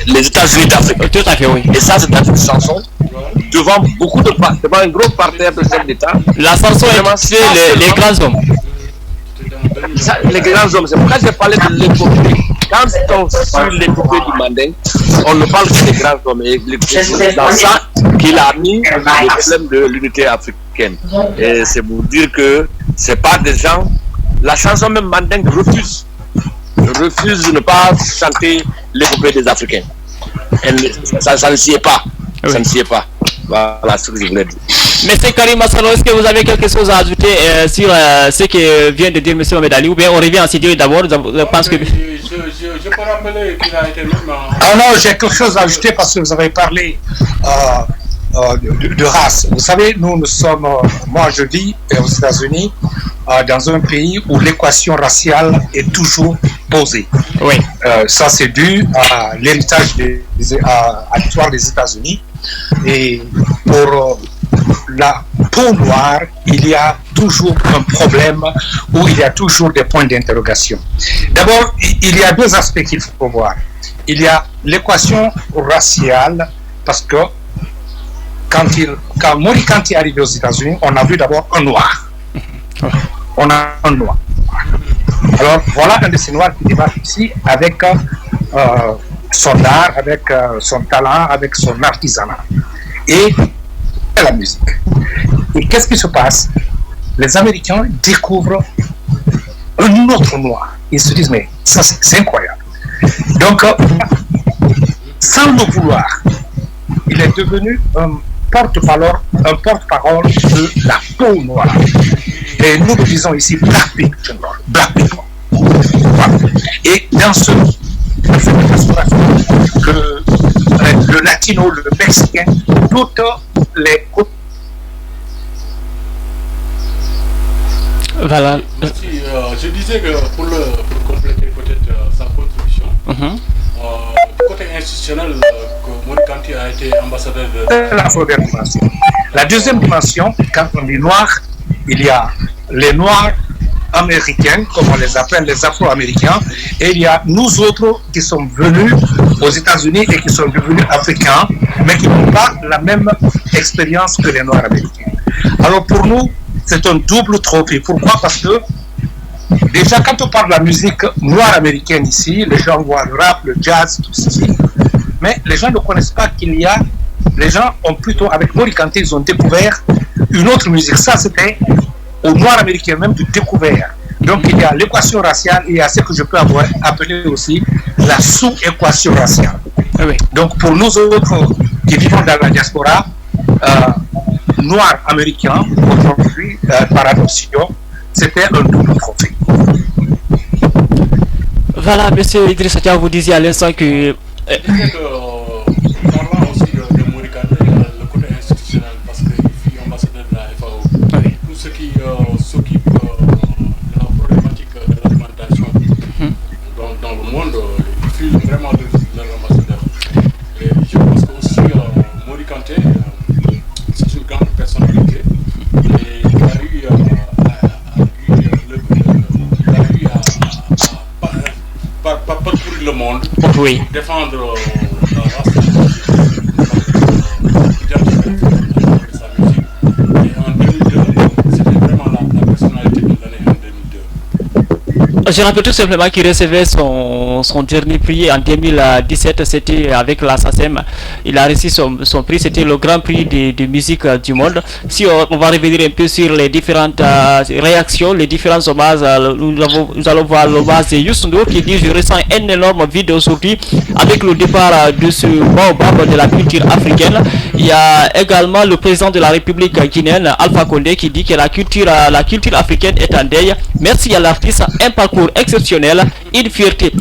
les États-Unis d'Afrique. Tout à fait, oui. Et ça, c'est dans une chanson, devant beaucoup de devant un gros parterre de chefs d'État. La chanson est les grands hommes. Les grands hommes, c'est pourquoi j'ai parlé de l'épopée. Quand on suit l'épopée du mandingue, on ne parle que des grands hommes. Et c'est dans ça qu'il a mis le problème de l'unité africaine. Et c'est pour dire que c'est pas des gens. La chanson même mandingue refuse de ne pas chanter l'épopée des Africains. Ça ne s'y est pas. Oui. Ça ne s'y est pas. Voilà ce que je voulais dire. Monsieur Karim Massano, est-ce que vous avez quelque chose à ajouter sur ce que vient de dire M. Mohamed Ali, ou bien on revient en studio d'abord? Je pense que... Je peux rappeler qu'il a été même... Ah non, j'ai quelque chose à ajouter parce que vous avez parlé de race. Vous savez, nous sommes... moi, je vis aux États-Unis dans un pays où l'équation raciale est toujours posée. Oui. Ça, c'est dû à l'héritage à l'histoire des États-Unis. Et pour la peau noire, il y a toujours un problème où il y a toujours des points d'interrogation. D'abord, il y a deux aspects qu'il faut voir. Il y a l'équation raciale, parce que quand Mori Kanté est arrivé aux États-Unis, on a vu d'abord un noir. On a un noir. Alors, voilà un de ces noirs qui débarque ici avec son art, avec son talent, avec son artisanat. Et la musique. Et qu'est-ce qui se passe? Les Américains découvrent un autre noir. Ils se disent, mais ça c'est incroyable. Donc, sans le vouloir, il est devenu un porte-parole de la peau noire. Et nous le disons ici, Black People. Black People. Voilà. Et dans cette restauration, le latino, le mexicain, toutes les... Voilà. Je disais que pour compléter peut-être sa contribution, côté institutionnel, que Mori Kanté a été ambassadeur de... La première dimension. La deuxième dimension, quand on dit noir, il y a les noirs américains, comme on les appelle, les afro-américains, et il y a nous autres qui sommes venus aux États-Unis et qui sont devenus africains, mais qui n'ont pas la même expérience que les noirs américains. Alors pour nous, c'est un double trophée. Pourquoi? Parce que déjà, quand on parle de la musique noire américaine ici, les gens voient le rap, le jazz, tout ceci, mais les gens ne connaissent pas qu'il y a... Les gens ont plutôt, avec Mori Kanté, ils ont découvert une autre musique. Ça, c'était aux Noirs américains même de découvert. Donc, il y a l'équation raciale et il y a ce que je peux appeler aussi la sous-équation raciale. Oui. Donc, pour nous autres qui vivons dans la diaspora, noirs américains, aujourd'hui, par adoption, c'était un double trophée. Voilà, monsieur Idrissa Dia, vous disiez à l'instant que... parlant aussi de Mori Kanté, le côté Kanté, c'est une grande personnalité et il a eu à parcourir le monde pour défendre la race de sa musique. Et en 2002, c'était vraiment la personnalité de l'année en 2002. Je rappelle tout simplement qu'il recevait son dernier prix en 2017, c'était avec la SACEM. Il a reçu son prix, c'était le grand prix de musique du monde. Si on va revenir un peu sur les différentes réactions, les différents hommages, nous allons voir l'hommage de Youssou N'Dour qui dit: je ressens un énorme vide aujourd'hui avec le départ de ce baobab de la culture africaine. Il y a également le président de la République guinéenne, Alpha Condé, qui dit que la culture africaine est en deuil. Merci à l'artiste, un parcours exceptionnel, une fierté.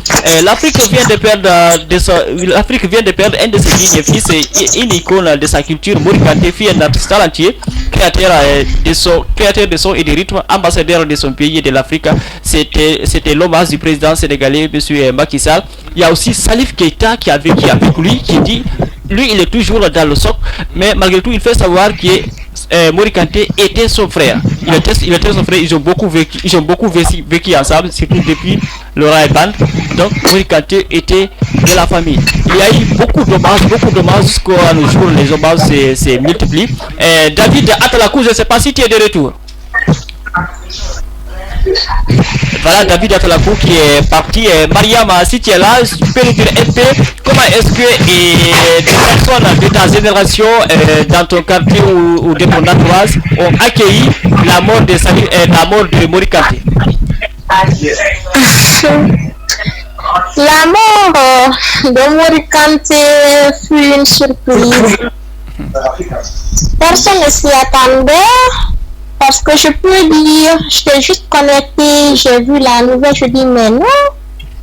L'Afrique vient de perdre un de ses dignes fils et une icône de sa culture. Mori Kanté fut un artiste talentueux, créateur de son et de rythme, ambassadeur de son pays et de l'Afrique. C'était l'hommage du président sénégalais, M. Macky Sall. Il y a aussi Salif Keita qui a vécu avec lui, qui dit: lui, il est toujours dans le soc, mais malgré tout, il fait savoir que Mori Kanté était son frère. Il était son frère. Ils ont beaucoup vécu ensemble, surtout depuis le Rai Band. Donc, Mori Kanté était de la famille. Il y a eu beaucoup d'hommages jusqu'à nos jours. Les hommages se multiplient. David Atalakou, je ne sais pas si tu es de retour. Voilà David Atalakou qui est parti. Mariam, si tu es là, tu peux nous dire un peu comment est-ce que des personnes de ta génération, dans ton quartier ou de ton entourage, ont accueilli la mort de Mori Kanté. La mort de Mori Kanté fut une surprise. Personne ne s'y attendait. Parce que je peux dire, j'étais juste connectée, j'ai vu la nouvelle, je dis mais non,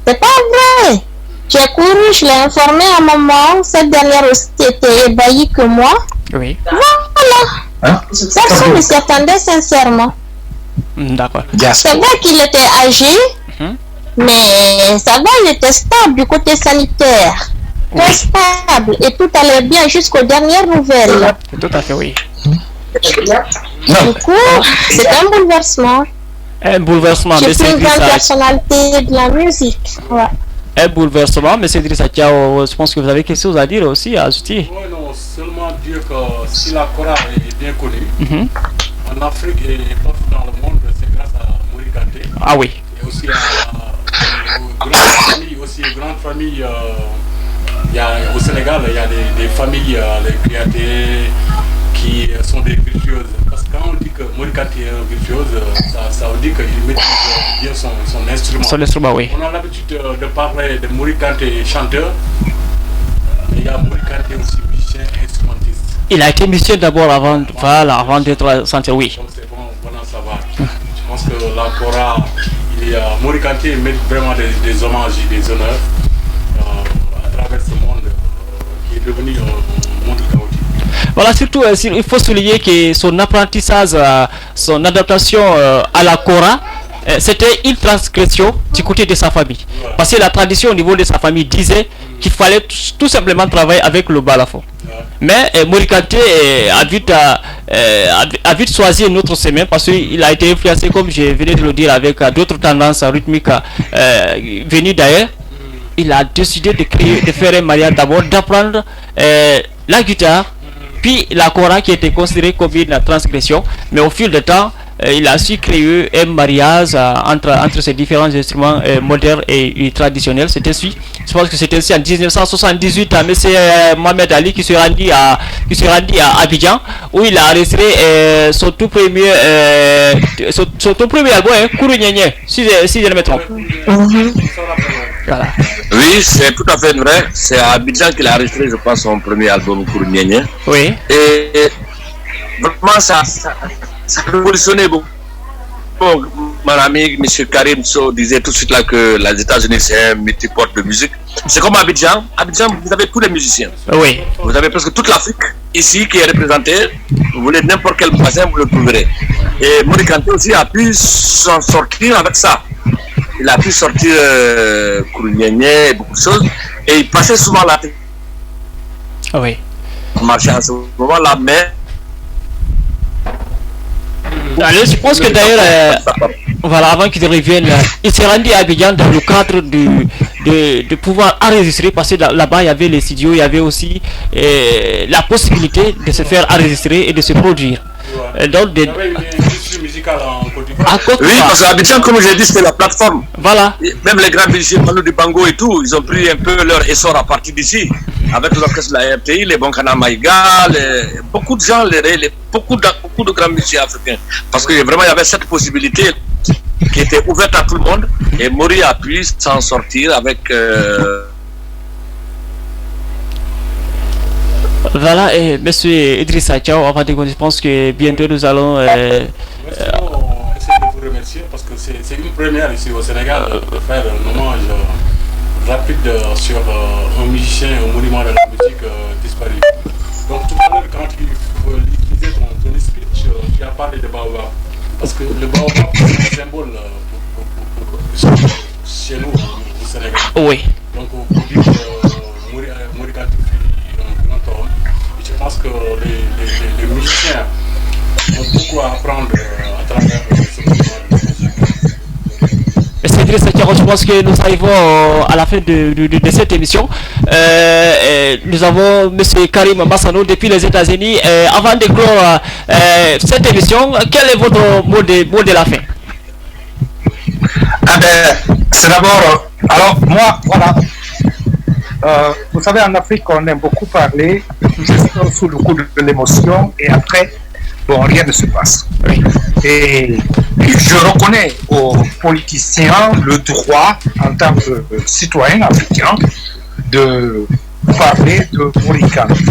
c'est pas vrai. J'ai couru, je l'ai informé à maman, cette dernière aussi était ébahie que moi. Oui. Voilà. Personne ne s'y attendait sincèrement. D'accord. C'est vrai qu'il était âgé, mais ça va, il était stable du côté sanitaire. Très stable et tout allait bien jusqu'aux dernières nouvelles. Tout à fait, oui. Du coup, c'est un bouleversement. Un bouleversement. Je suis une grande personnalité de la musique. Ouais. Un bouleversement, M. Idrissa Diaw, je pense que vous avez quelque chose à dire aussi, à ajouter. Oui, non, seulement dire que si la Kora est bien connue, en Afrique et partout dans le monde, c'est grâce à Mori Kanté. Ah oui. Et aussi aux grandes familles. Au Sénégal, il y a des familles, les Kouyaté, qui sont des virtuoses. Parce que quand on dit que Mori Kanté est un virtuose, ça veut dire qu'il maîtrise bien son instrument. Son instrument, oui. On a l'habitude de parler de Mori Kanté chanteur, mais il y a Mori Kanté aussi musicien instrumentiste. Il a été musicien d'abord avant d'être chanteur, oui. Donc c'est bon à savoir. Je pense que la Kora, Mori Kanté mérite vraiment des hommages et des honneurs à travers ce monde qui est devenu un monde chaotique. Voilà, surtout, il faut souligner que son apprentissage, son adaptation à la Kora, c'était une transgression du côté de sa famille. Parce que la tradition au niveau de sa famille disait qu'il fallait tout simplement travailler avec le balafon. Mais Mori Kanté a vite choisi un autre chemin parce qu'il a été influencé, comme je venais de le dire, avec d'autres tendances rythmiques venues d'ailleurs. Il a décidé de faire un mariage d'abord, d'apprendre la guitare, puis la Kora qui était considérée comme une transgression. Mais au fil du temps, il a su créer un mariage entre ces différents instruments modernes et traditionnels. C'est ainsi, je pense que c'est ainsi en 1978 à M. Mohamed Ali qui se rendit à Abidjan, où il a enregistré son tout premier album, Kourou Nyenye, si je ne me trompe. Voilà. Oui, c'est tout à fait vrai. C'est à Abidjan qu'il a enregistré, je pense, son premier album Kourou Nyenye. Oui. Et vraiment, ça a révolutionné beaucoup. Bon, mon ami M. Karim So disait tout de suite là que les États-Unis c'est un multiport de musique. C'est comme Abidjan. Abidjan, vous avez tous les musiciens. Oui. Vous avez presque toute l'Afrique ici qui est représentée. Vous voulez n'importe quel bassin, vous le trouverez. Et Mori Kanté aussi a pu s'en sortir avec ça. Il a pu sortir Kourou Nyenye et beaucoup de choses. Et il passait souvent la tête. Oui. marché en ce moment-là, mais... Alors, je pense que d'ailleurs, voilà, avant qu'il revienne, il s'est rendu à Abidjan dans le cadre de pouvoir enregistrer, parce que là-bas, il y avait les studios, il y avait aussi la possibilité de se faire enregistrer et de se produire. Donc, il y avait une industrie musicale en Côte d'Ivoire. Oui, parce qu'à Abidjan, comme j'ai dit, c'était la plateforme. Voilà. Même les grands musiciens, Manu Dibango et tout, ils ont pris un peu leur essor à partir d'ici. Avec l'orchestre de la RTI, les Bonkana Maïga, beaucoup de gens, beaucoup de grands musiciens africains. Parce que vraiment, il y avait cette possibilité qui était ouverte à tout le monde. Et Mori a pu s'en sortir avec... Voilà, et monsieur Idrissa Thiaw, avant de je pense que bientôt nous allons... Merci, on essaie de vous remercier parce que c'est une première ici au Sénégal de faire un hommage rapide sur un musicien, un monument de la musique disparu. Donc tout à l'heure, quand tu lisais ton speech, tu as parlé de Baobab. Parce que le Baobab, c'est un symbole pour chez nous, au Sénégal. Oui. Donc pour dire que Mori Kanté fut un grand homme. Et je pense que les musiciens ont beaucoup à apprendre à travers ce monument de la musique. Je pense que nous arrivons à la fin de cette émission. Nous avons M. Karim Bassano depuis les États-Unis. Avant de clore cette émission, quel est votre mot de la fin? C'est d'abord, alors moi, voilà, vous savez, en Afrique, on aime beaucoup parler juste sous le coup de l'émotion et après, bon, rien ne se passe. Oui. Et je reconnais aux politiciens le droit, en tant que citoyen africain, de parler de Mori Kanté.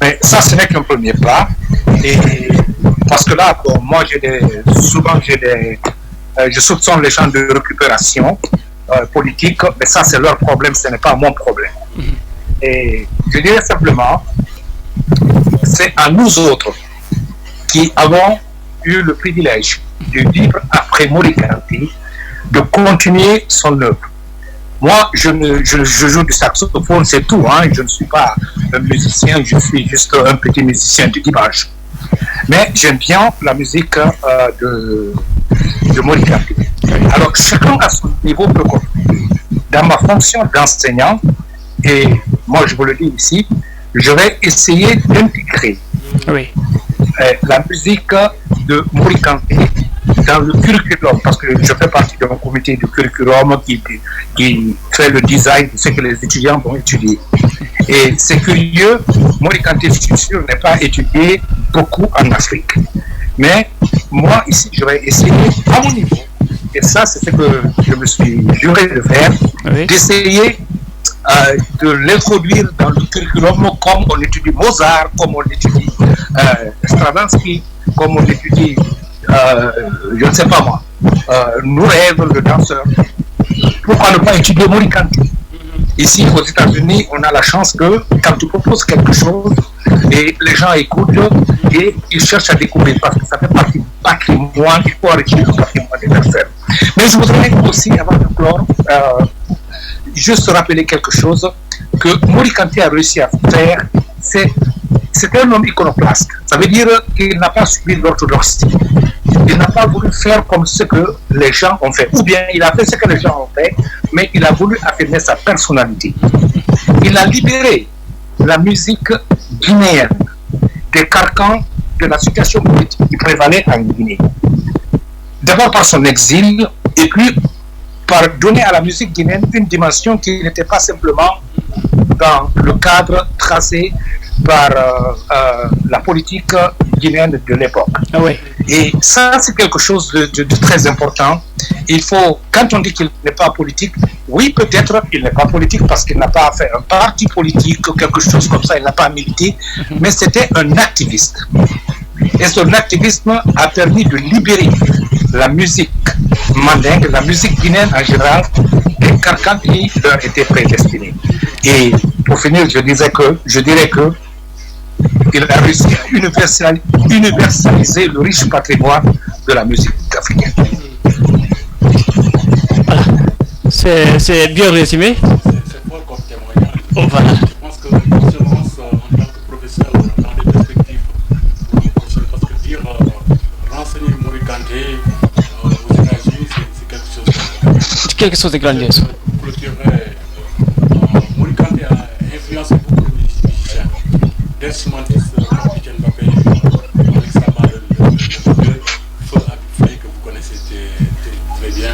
Mais ça, ce n'est qu'un premier pas. Et parce que là, bon, moi, souvent, je soupçonne les gens de récupération politique, mais ça, c'est leur problème, ce n'est pas mon problème. Et je dirais simplement, c'est à nous autres qui avons eu le privilège de vivre après Mori Kanté, de continuer son œuvre. Moi, je joue du saxophone, c'est tout. Hein. Je ne suis pas un musicien, je suis juste un petit musicien du dimanche. Mais j'aime bien la musique de Mori Kanté. Alors, chacun à son niveau peut contribuer. Dans ma fonction d'enseignant, et moi je vous le dis ici, je vais essayer d'intégrer la musique de Mori Kanté dans le curriculum, parce que je fais partie d'un comité de curriculum qui fait le design de ce que les étudiants vont étudier. Et c'est curieux, Mori Kanté, je suis sûr, n'est pas étudié beaucoup en Afrique. Mais moi, ici, je vais essayer à mon niveau, et ça, c'est ce que je me suis juré de faire, d'essayer de l'introduire dans le curriculum comme on étudie Mozart, comme on étudie Stravinsky, comme on étudie, je ne sais pas moi, Nureyev, le danseur. Pourquoi ne pas étudier Mori Kanté? Ici, aux États-Unis, on a la chance que quand tu proposes quelque chose, et les gens écoutent et ils cherchent à découvrir parce que ça fait partie du patrimoine, il faut enrichir le patrimoine des personnes. Mais je voudrais aussi, avant de clore, juste rappeler quelque chose que Mori Kanté a réussi à faire. C'est un homme iconoclaste. Ça veut dire qu'il n'a pas suivi l'orthodoxie. Il n'a pas voulu faire comme ce que les gens ont fait. Ou bien il a fait ce que les gens ont fait, mais il a voulu affirmer sa personnalité. Il a libéré la musique guinéenne des carcans de la situation politique qui prévalait en Guinée. D'abord par son exil, et puis par donner à la musique guinéenne une dimension qui n'était pas simplement dans le cadre tracé par la politique guinéenne de l'époque. Et ça, c'est quelque chose de très important. Il faut, quand on dit qu'il n'est pas politique, oui, peut-être qu'il n'est pas politique parce qu'il n'a pas fait un parti politique ou quelque chose comme ça, il n'a pas milité, mais c'était un activiste. Et son activisme a permis de libérer la musique mandingue, la musique guinéenne en général, des carcans qui leur étaient prédestinés. Et pour finir, je dirais que il a réussi à universaliser le riche patrimoine de la musique africaine. Voilà. C'est bien résumé. C'est fort comme témoignage. Voilà. Je pense que l'excellence en tant que professeur quelque chose de grandiose. Mori Kanté a influencé beaucoup de musiciens, d'instrumentistes comme Etienne Mbappé, Alexandre le Feu Abifay que vous connaissez très bien,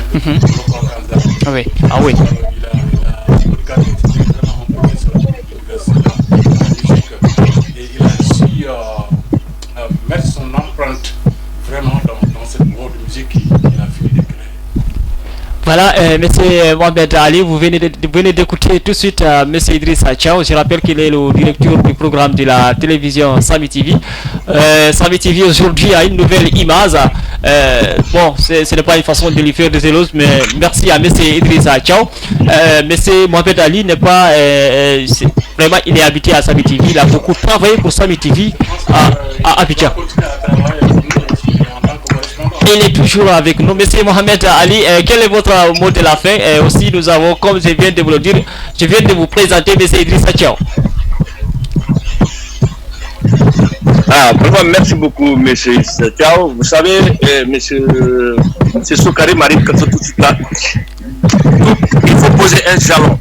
oui. Ah oui. Mori Kanté était vraiment un professeur de l'université et il a su mettre son empreinte vraiment dans cette voie de musique qu'il a fini de créer. Voilà, monsieur Mohamed Ali, vous venez d'écouter tout de suite monsieur Idrissa Thiaw. Je rappelle qu'il est le directeur du programme de la télévision Samy TV. Samy TV aujourd'hui a une nouvelle image. Bon, ce n'est pas une façon de lui faire des éloges, mais merci à monsieur Idrissa Thiaw. Monsieur Mohamed Ali n'est pas... vraiment, il est habité à Samy TV. Il a beaucoup travaillé pour Samy TV à Abidjan. Il est toujours avec nous. Monsieur Mohamed Ali, quel est votre mot de la fin? Aussi, nous avons, comme je viens de vous le dire, je viens de vous présenter monsieur Idrissa Thiaw. Vraiment, merci beaucoup, monsieur Thiaw. Vous savez, monsieur Soukari m'arrive comme ça tout de suite là. Il faut poser un jalon.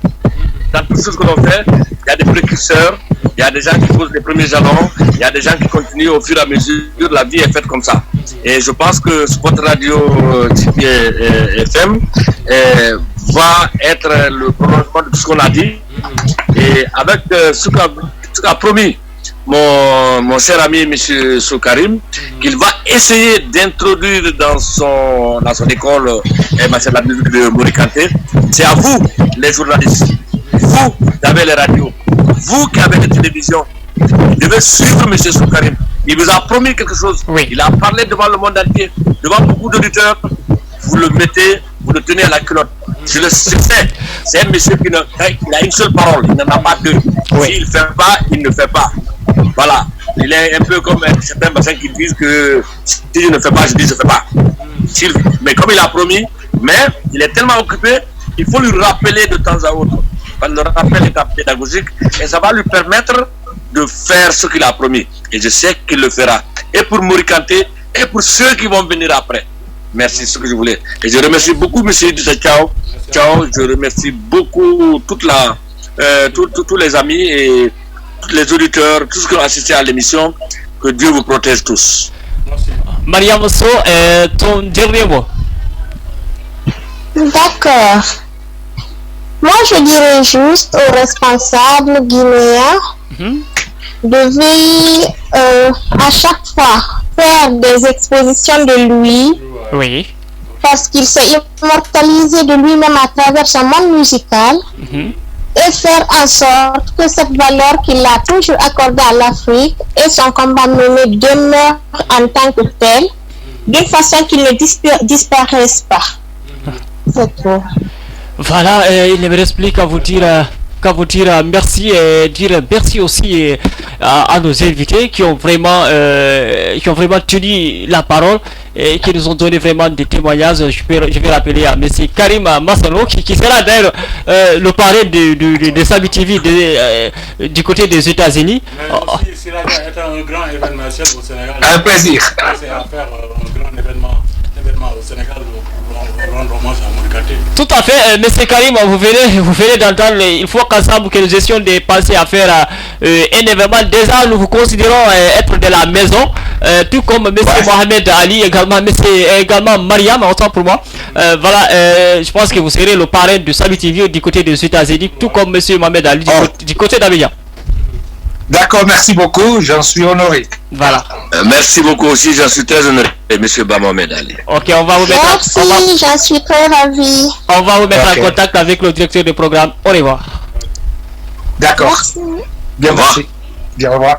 Dans tout ce que l'on fait, il y a des précurseurs, il y a des gens qui posent les premiers jalons, il y a des gens qui continuent au fur et à mesure. La vie est faite comme ça. Et je pense que votre radio FM va être le prolongement de tout ce qu'on a dit. Et avec ce qu'a promis mon cher ami M. Soukarim, qu'il va essayer d'introduire dans son école la musique de Mori Kanté. C'est à vous, les journalistes, vous qui avez les radios, vous qui avez les télévisions, vous devez suivre M. Soukarim. Il vous a promis quelque chose. Oui. Il a parlé devant le monde entier, devant beaucoup d'auditeurs. Vous le mettez, vous le tenez à la culotte. Je le sais. C'est un monsieur qui a une seule parole. Il n'en a pas deux. Oui. S'il ne fait pas, il ne fait pas. Voilà. Il est un peu comme certains bassins qui disent que si je ne fais pas, je dis je ne fais pas. Mais comme il a promis, mais il est tellement occupé, il faut lui rappeler de temps à autre. Le rappel est pédagogique et ça va lui permettre de faire ce qu'il a promis. Et je sais qu'il le fera. Et pour Mori Kanté, et pour ceux qui vont venir après. Merci, c'est ce que je voulais. Et je remercie beaucoup M. Idrissa Thiaw. Je remercie beaucoup tous les amis et tous les auditeurs, tous ceux qui ont assisté à l'émission. Que Dieu vous protège tous. Merci. Mariam So, ton dernier mot. D'accord. Moi, je dirais juste aux responsables guinéens de veiller à chaque fois faire des expositions de lui. Oui. Parce qu'il s'est immortalisé de lui-même à travers son monde musical. Et faire en sorte que cette valeur qu'il a toujours accordée à l'Afrique et son combat mené demeure en tant que tel, d'une façon qu'il ne disparaisse pas. C'est tout. Voilà, il ne me reste plus qu'à vous dire merci et dire merci aussi à nos invités qui ont vraiment tenu la parole et qui nous ont donné vraiment des témoignages. Je vais rappeler à M. Karim Massano qui sera d'ailleurs le parrain de Samy TV du côté des États-Unis. Mais aussi, Siraja est un grand événementiel au Sénégal. Un plaisir. C'est à faire un grand événement au Sénégal pour rendre hommage à Mori Kanté. Tout à fait, M. Karim, vous venez d'entendre, il faut qu'ensemble que nous essayons de penser à faire un événement. Déjà, nous vous considérons être de la maison, tout comme M. Mohamed Ali, également Mariam, autant pour moi. Voilà, je pense que vous serez le parrain de Samy TV du côté des États-Unis, tout comme M. Mohamed Ali du côté d'Abidjan. D'accord, merci beaucoup, j'en suis honoré. Voilà. Merci beaucoup aussi, j'en suis très honoré, M. Mohamed Ali. Ok, on va vous mettre. Merci, j'en suis très ravi. On va vous mettre en contact avec le directeur du programme. Au revoir. D'accord. Merci. Bien, merci. Bien, au revoir.